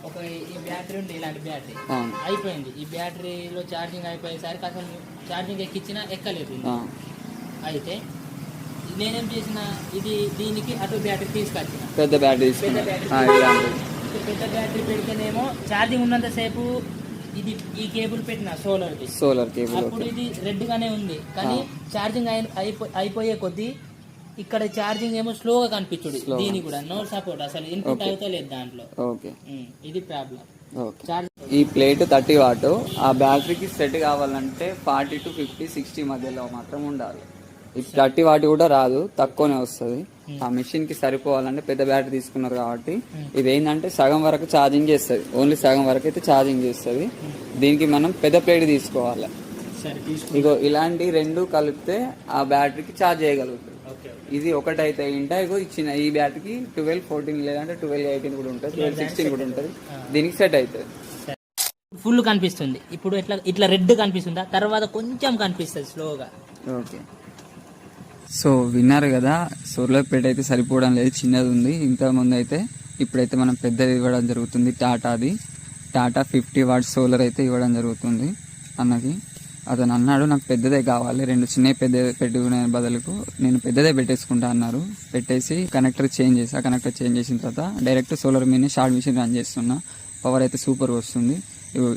ఒక ఈ బ్యాటరీ ఉంది, ఇలాంటి బ్యాటరీ అయిపోయింది. ఈ బ్యాటరీలో ఛార్జింగ్ అయిపోయేసరికి అసలు ఛార్జింగ్ ఎక్కించినా ఎక్కలేదు. అయితే నేనేం చేసిన, ఇది దీనికి అటు బ్యాటరీ తీసుకొచ్చిన, పెద్ద బ్యాటరీ పెద్ద బ్యాటరీ పెడితేనేమో ఛార్జింగ్ ఉన్నంతసేపు ఇది ఈ కేబుల్ పెట్టిన సోలార్ కేబుల్ అప్పుడు ఇది రెడ్ గానే ఉంది. కానీ ఛార్జింగ్ అయిపోయే కొద్దీ ఇక్కడ ఛార్జింగ్ ఏమో స్లోగా కనిపించుడు. దీని కూడా నో సపోర్ట్, అసలు ఇన్పుట్ అవుతలేదు దాంట్లో. ఇది ప్రాబ్లం. ఈ ప్లేట్ 30 వాట్, ఆ బ్యాటరీకి సెట్ కావాలంటే 40 to 50, 60 మధ్యలో మాత్రం ఉండాలి. ఈ 30 వాట్ కూడా రాదు, తక్కువనే వస్తుంది. ఆ మిషన్ కి సరిపోవాలంటే పెద్ద బ్యాటరీ తీసుకున్నారు కాబట్టి ఇది ఏంటంటే సగం వరకు ఛార్జింగ్ చేస్తుంది, ఓన్లీ సగం వరకు అయితే ఛార్జింగ్ చేస్తుంది. దీనికి మనం పెద్ద ప్లేట్ తీసుకోవాలి. ఇగో ఇలాంటి రెండు కలిపితే ఆ బ్యాటరీకి ఛార్జ్ చేయగలుగుతుంది. ఇది ఒకటైతే ఇంట ఇగో ఇచ్చిన ఈ బ్యాటరీకి 12, 14 లేదంటే 12, 18 కూడా ఉంటుంది, 12, 16 కూడా ఉంటుంది. దీనికి సెట్ అవుతుంది. ఫుల్ కనిపిస్తుంది ఇప్పుడు, ఇట్లా రెడ్ కనిపిస్తుందా, తర్వాత కొంచెం కనిపిస్తుంది స్లోగా. ఓకే, సో విన్నారు కదా, సోలార్ ప్లేట్ అయితే సరిపోవడం లేదు, చిన్నది ఉంది. ఇంతకుముందు అయితే ఇప్పుడైతే మనం పెద్దది ఇవ్వడం జరుగుతుంది. టాటా 50 వాట్ సోలార్ అయితే ఇవ్వడం జరుగుతుంది అన్నకి. అతను అన్నాడు నాకు పెద్దదే కావాలి, రెండు చిన్న పెద్దదే పెట్టుకునే బదులుకు నేను పెద్దదే పెట్టేసుకుంటా అన్నారు. పెట్టేసి కనెక్టర్ చేంజ్ చేసిన తర్వాత డైరెక్ట్ సోలార్ మీద షార్ట్ మిషన్ రన్ చేస్తున్నా. పవర్ అయితే సూపర్ వస్తుంది.